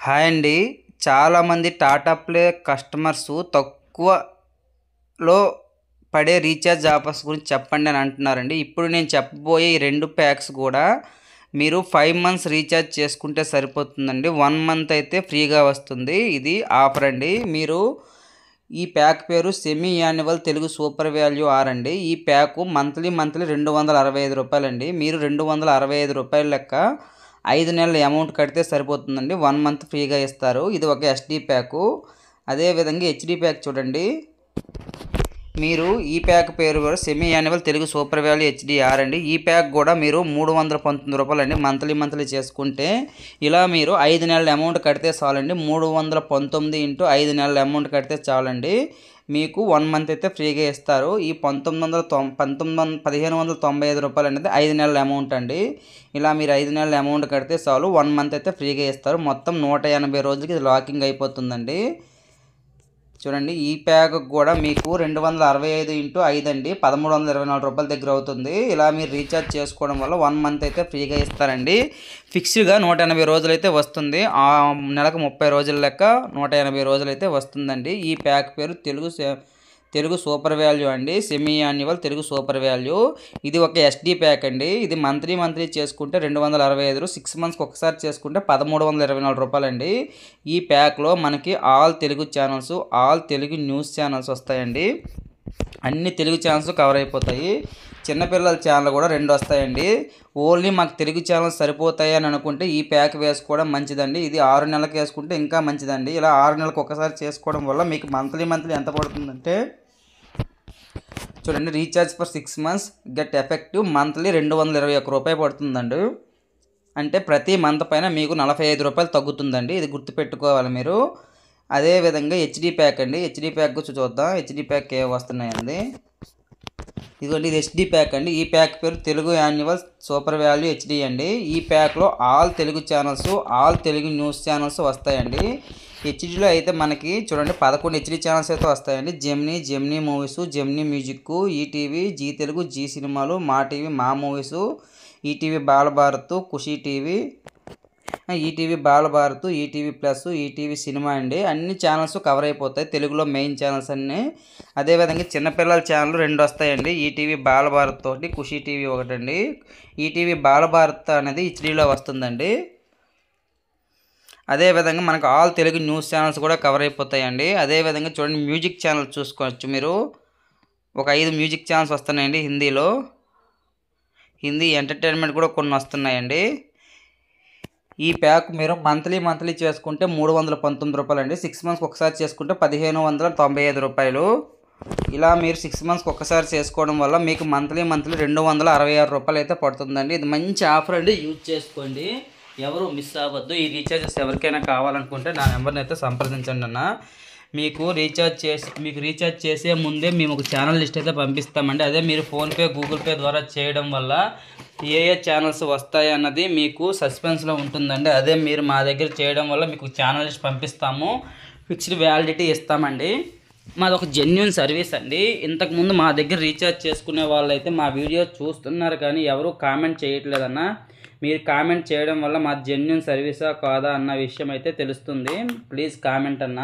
Hi అండి. చాలామంది Tata play customers తక్కువలో పడే రీఛార్జ్ ఆఫర్స్ గురించి చెప్పండి అని అంటున్నారండి. ఇప్పుడు నేను చెప్పబోయే ఈ 2 ప్యాక్స్ కూడా మీరు 5 మంత్స్ రీఛార్జ్ చేసుకుంటే సరిపోతుందండి. 1 మంత్ అయితే ఫ్రీగా వస్తుంది. ఇది ఆఫర్ అండి. మీరు ఈ ప్యాక్ పేరు semi annual Telugu super value ఆర్ అండి. ఈ ప్యాకు మంత్లీ రూ. 265 అండి. మీరు రూ. 265 లెక్క 5 నెలల అమౌంట్ కడితే సరిపోతుందండి. 1 మంత్ ఫ్రీగా ఇస్తారు. ఇది ఒక ఎస్డి ప్యాకు. అదేవిధంగా హెచ్డి ప్యాక్ చూడండి. మీరు ఈ ప్యాక్ పేరు కూడా semi annual Telugu super value HDR అండి. ఈ ప్యాక్ కూడా మీరు రూ. 319 అండి. మంత్లీ చేసుకుంటే ఇలా మీరు 5 నెలల అమౌంట్ కడితే చాలండి. 319 ఇంటూ 5 నెలల అమౌంట్ కడితే చాలండి. మీకు 1 మంత్ అయితే ఫ్రీగా ఇస్తారు. ఈ రూ. 1595 అనేది 5 నెలల అమౌంట్ అండి. ఇలా మీరు 5 నెలల అమౌంట్ కడితే చాలు 1 మంత్ అయితే ఫ్రీగా ఇస్తారు. మొత్తం 180 రోజులకి ఇది లాకింగ్ అయిపోతుందండి. చూడండి, ఈ ప్యాక్ కూడా మీకు 265 ఇంటూ 5 అండి, రూ. 1324 దగ్గర అవుతుంది. ఇలా మీరు రీఛార్జ్ చేసుకోవడం వల్ల 1 మంత్ అయితే ఫ్రీగా ఇస్తారండి. ఫిక్స్డ్గా 180 రోజులు అయితే వస్తుంది. ఆ నెలకు 30 రోజుల లెక్క 180 రోజులు అయితే వస్తుందండి. ఈ ప్యాక్ పేరు తెలుగు సూపర్ వాల్యూ అండి. Semi annual Telugu super value. ఇది ఒక ఎస్డి ప్యాక్ అండి. ఇది మంత్లీ చేసుకుంటే 265, 6 మంత్స్కి ఒకసారి చేసుకుంటే రూ. 1324 అండి. ఈ ప్యాక్లో మనకి all Telugu channels, all Telugu news channels వస్తాయండి. అన్ని తెలుగు ఛానల్స్ కవర్ అయిపోతాయి. చిన్నపిల్లల ఛానల్ కూడా 2 వస్తాయండి. ఓన్లీ మాకు తెలుగు ఛానల్స్ సరిపోతాయి అని అనుకుంటే ఈ ప్యాక్ వేసుకోవడం మంచిదండి. ఇది 6 నెలలకు వేసుకుంటే ఇంకా మంచిదండి. ఇలా 6 నెలలకు ఒకసారి చేసుకోవడం వల్ల మీకు మంత్లీ ఎంత పడుతుందంటే చూడండి, recharge for 6 months get effective monthly రూ. 221 పడుతుందండి. అంటే ప్రతి మంత్ పైన మీకు రూ. 45 తగ్గుతుందండి. ఇది గుర్తుపెట్టుకోవాలి మీరు. అదేవిధంగా హెచ్డి ప్యాక్ అండి. హెచ్డి ప్యాక్ గురించి చూద్దాం. హెచ్డి ప్యాక్ ఏ వస్తున్నాయండి. ఇదిగోండి, ఇది హెచ్డి ప్యాక్ అండి. ఈ ప్యాక్ పేరు Telugu annual super value HD అండి. ఈ ప్యాక్లో all Telugu channels, all Telugu news channels వస్తాయండి. హెచ్డిలో అయితే మనకి చూడండి 11 హెచ్డి ఛానల్స్ అయితే వస్తాయండి. Gemini movies, Gemini music, ETV, Zee Telugu, Zee సినిమాలు, Maa TV, Maa movies, ETV Balabharat, Khushi TV, ETV Balabharat, ETV plus, ETV cinema అండి. అన్ని ఛానల్స్ కవర్ అయిపోతాయి, తెలుగులో మెయిన్ ఛానల్స్ అన్నీ. అదేవిధంగా చిన్నపిల్లల ఛానల్ 2 వస్తాయండి. ఈటీవీ బాలభారత్ తోటి, ఖుషి టీవీ ఒకటండి. ఈటీవీ బాలభారత్ అనేది హెచ్డీలో వస్తుందండి. అదేవిధంగా మనకు ఆల్ తెలుగు న్యూస్ ఛానల్స్ కూడా కవర్ అయిపోతాయండి. అదేవిధంగా చూడండి, మ్యూజిక్ ఛానల్ చూసుకోవచ్చు మీరు. ఒక 5 మ్యూజిక్ ఛానల్స్ వస్తున్నాయండి హిందీలో. హిందీ ఎంటర్టైన్మెంట్ కూడా కొన్ని వస్తున్నాయండి. ఈ ప్యాక్ మీరు మంత్లీ చేసుకుంటే రూ. 319 అండి. 6 మంత్స్కి ఒకసారి చేసుకుంటే రూ. 1595. ఇలా మీరు 6 మంత్స్కి ఒకసారి చేసుకోవడం వల్ల మీకు మంత్లీ రూ. 266 అయితే పడుతుందండి. ఇది మంచి ఆఫర్ అండి, యూజ్ చేసుకోండి. ఎవరు మిస్ అవ్వద్దు. ఈ రీఛార్జెస్ ఎవరికైనా కావాలనుకుంటే నా నెంబర్ని అయితే సంప్రదించండి అన్న. మీకు రీఛార్జ్ చేసే ముందే మేము ఒక ఛానల్ లిస్ట్ అయితే పంపిస్తామండి. అదే మీరు ఫోన్పే, గూగుల్ పే ద్వారా చేయడం వల్ల ఏ ఛానల్స్ వస్తాయి అన్నది మీకు సస్పెన్స్లో ఉంటుందండి. అదే మీరు మా దగ్గర చేయడం వల్ల మీకు ఛానల్ లిస్ట్ పంపిస్తాము, ఫిక్స్డ్ వ్యాలిడిటీ ఇస్తామండి. మాది ఒక జెన్యూన్ సర్వీస్ అండి. ఇంతకుముందు మా దగ్గర రీఛార్జ్ చేసుకునే వాళ్ళైతే మా వీడియో చూస్తున్నారు కానీ ఎవరు కామెంట్ చేయట్లేదన్న. మీరు కామెంట్ చేయడం వల్ల మా జెన్యూన్ సర్వీసా కాదా అన్న విషయం అయితే తెలుస్తుంది. ప్లీజ్ కామెంట్ అన్న.